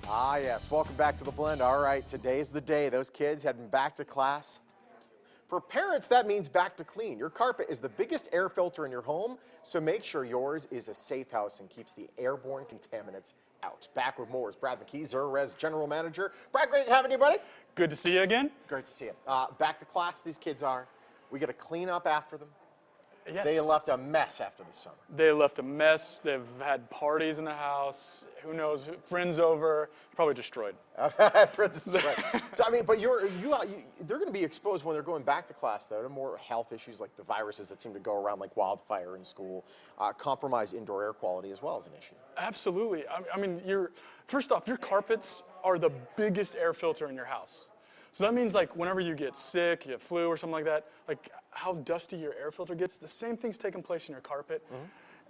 Ah, yes. Welcome back to The Blend. All right, today's the day. Those kids heading back to class. For parents, that means back to clean. Your carpet is the biggest air filter in your home, so make sure yours is a safe house and keeps the airborne contaminants out. Back with more is Brad McKee, Zerorez General Manager. Brad, great having you, buddy. Good to see you again. Great to see you. Back to class, these kids are. We got to clean up after them. Yes. They left a mess after the summer. They left a mess. They've had parties in the house. Who knows? Friends over. Probably destroyed. So I mean, but they're going to be exposed when they're going back to class, though, to more health issues like the viruses that seem to go around like wildfire in school. Compromised indoor air quality as well as an issue. Absolutely. I mean, first off, your carpets are the biggest air filter in your house. So that means like whenever you get sick, you have flu or something like that, like how dusty your air filter gets, the same thing's taking place in your carpet.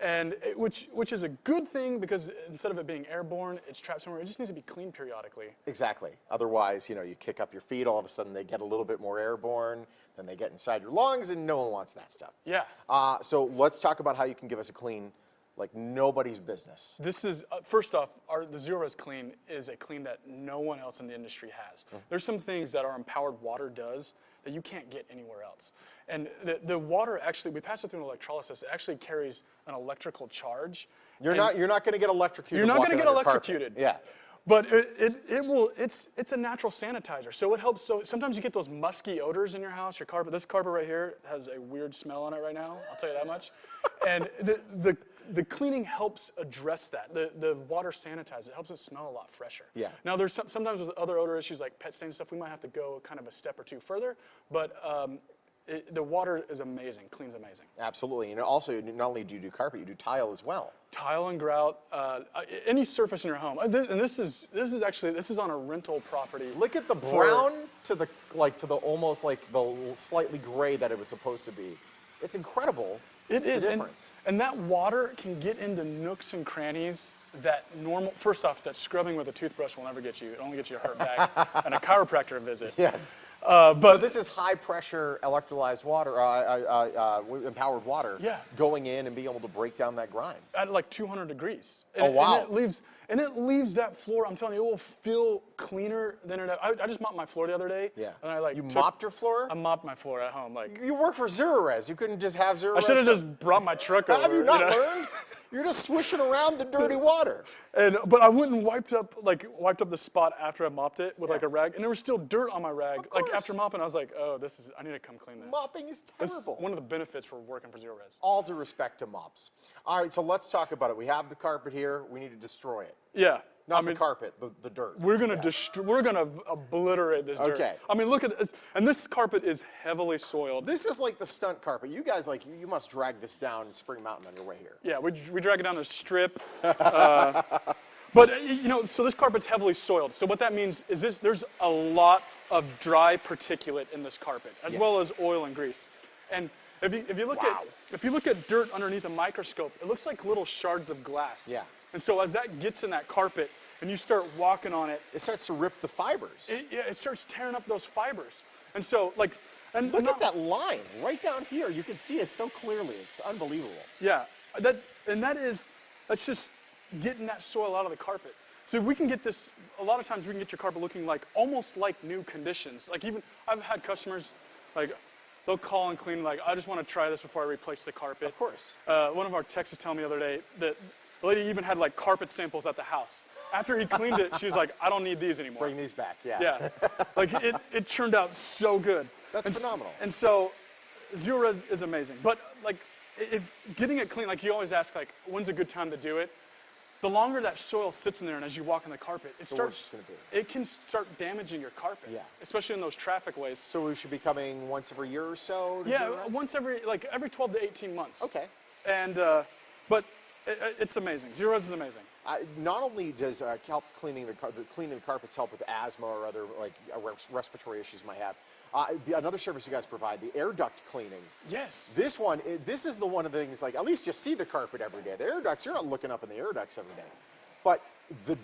And which is a good thing because instead of it being airborne, it's trapped somewhere. It just needs to be cleaned periodically. Exactly. Otherwise, you kick up your feet, all of a sudden they get a little bit more airborne, then they get inside your lungs, and no one wants that stuff. Yeah. So let's talk about how you can give us a clean like nobody's business. This is, first off, the Zerorez clean is a clean that no one else in the industry has. There's some things that our empowered water does that you can't get anywhere else. And the water actually, we pass it through an electrolysis, it actually carries an electrical charge. You're not going to get electrocuted. You're not going to get electrocuted. Yeah. But it's a natural sanitizer, so it helps. So sometimes you get those musky odors in your house, your carpet. This carpet right here has a weird smell on it right now, I'll tell you that much. And the cleaning helps address that. The water sanitizes, it helps it smell a lot fresher. Yeah. Now there's sometimes with other odor issues like pet stain stuff, we might have to go kind of a step or two further, but the water is amazing, cleans amazing. Absolutely, and also not only do you do carpet, you do tile as well. Tile and grout, any surface in your home. And this is on a rental property. Look at the brown to the almost like the slightly gray that it was supposed to be. It's incredible. It is, the difference. And that water can get into nooks and crannies that first off, that scrubbing with a toothbrush will never get you. It only gets you a hurt back and a chiropractor visit. Yes. But this is high pressure electrolyzed water, empowered water, going in and being able to break down that grime. At like 200 degrees. Oh, wow. And it leaves that floor, I'm telling you, it will feel cleaner than it. I just mopped my floor the other day. Yeah. And you mopped your floor? I mopped my floor at home. You work for Zerorez. You couldn't just have Zerorez. I should have just brought my truck over. Have you not learned? You're just swishing around the dirty water. But I went and wiped up the spot after I mopped it with like a rag, and there was still dirt on my rag. Like after mopping, I was like, oh, I need to come clean this. Mopping is terrible. This is one of the benefits for working for Zerorez. All due respect to mops. All right, so let's talk about it. We have the carpet here. We need to destroy it. Yeah. Not the carpet, the dirt. We're gonna obliterate this dirt. Okay. I mean, look at this, and this carpet is heavily soiled. This is like the stunt carpet. You guys you must drag this down Spring Mountain on your way here. Yeah, we drag it down the strip. But so this carpet's heavily soiled. So what that means is there's a lot of dry particulate in this carpet, as well as oil and grease. And if you look at dirt underneath a microscope, it looks like little shards of glass. Yeah. And so as that gets in that carpet and you start walking on it, it starts to rip the fibers. It starts tearing up those fibers. And so look at that line right down here. You can see it so clearly. It's unbelievable. Yeah. That's just getting that soil out of the carpet. So we can get this, a lot of times we can get your carpet looking almost like new conditions. Like even, I've had customers, they'll call and clean, I just want to try this before I replace the carpet. Of course. One of our techs was telling me the other day that the lady even had carpet samples at the house. After he cleaned it, she was like, I don't need these anymore. Bring these back, yeah. Yeah. It turned out so good. That's phenomenal. And so Zerorez is amazing. But getting it clean, you always ask, when's a good time to do it? The longer that soil sits in there and as you walk on the carpet, it can start damaging your carpet, especially in those traffic ways. So we should be coming once every year or so? Once every 12 to 18 months. Okay. And, but it's amazing. Zerorez is amazing. Not only does help cleaning the carpets help with asthma or other respiratory issues you might have, another service you guys provide, the air duct cleaning. Yes. This is the one of the things, at least you see the carpet every day. The air ducts, you're not looking up in the air ducts every day. But the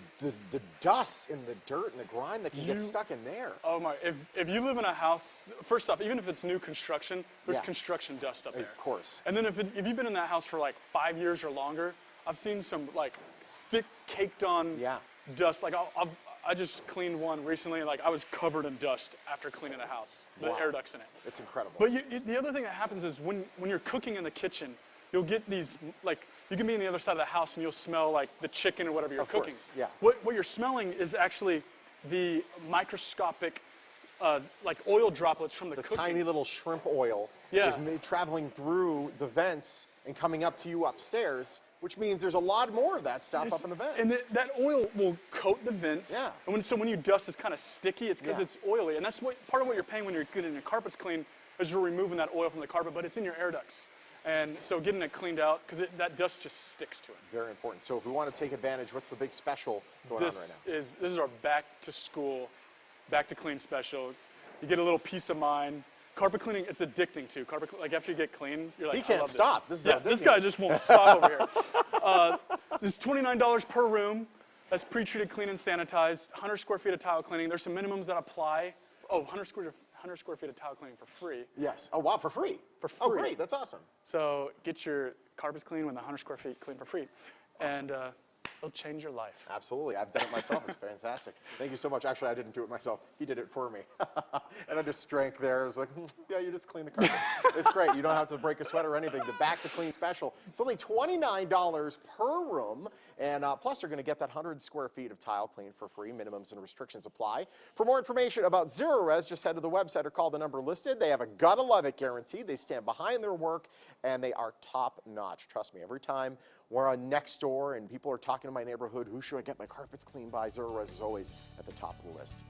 dust and the dirt and the grime that can get stuck in there. Oh my, if you live in a house, first off, even if it's new construction, there's construction dust up there. Of course. And then if you've been in that house for 5 years or longer, I've seen some thick caked on dust. Like I just cleaned one recently. Like I was covered in dust after cleaning a house. The Wow. air ducts in it. It's incredible. But the other thing that happens is when you're cooking in the kitchen, you'll get these, like, you can be on the other side of the house and you'll smell like the chicken or whatever you're Of cooking. course, yeah. What you're smelling is actually the microscopic, like oil droplets from the cooking. Tiny little shrimp oil Yeah. is traveling through the vents and coming up to you upstairs, which means there's a lot more of that stuff up in the vents. And that oil will coat the vents. Yeah. And so when you dust, it's kind of sticky. It's because Yeah. it's oily. And that's part of what you're paying when you're getting your carpets clean is you're removing that oil from the carpet, but it's in your air ducts. And so getting it cleaned out, because that dust just sticks to it. Very important. So if we want to take advantage, what's the big special going on right now? This is our back to school, back to clean special. You get a little peace of mind. Carpet cleaning, it's addicting too. Like after you get clean, you're like, He I can't love stop. This, This is this addicting. guy just won't stop over here. This is $29 per room. That's pre-treated, clean, and sanitized. 100 square feet of tile cleaning. There's some minimums that apply. Oh, 100 square feet of tile cleaning for free. Yes. Oh, wow, for free? For Oh, free. great. That's awesome. So get your carpets clean with 100 square feet clean for free. And it'll change your life. Absolutely. I've done it myself. It's fantastic. Thank you so much. Actually, I didn't do it myself. He did it for me. And I just drank there. I was like, yeah, you just clean the carpet. It's great. You don't have to break a sweat or anything. The Back to Clean special. It's only $29 per room. And plus, you're going to get that 100 square feet of tile clean for free. Minimums and restrictions apply. For more information about Zerorez, just head to the website or call the number listed. They have a gotta love it guarantee. They stand behind their work, and they are top notch. Trust me, every time we're on Nextdoor and people are talking to my neighborhood, who should I get my carpets cleaned by? Zerorez is always at the top of the list.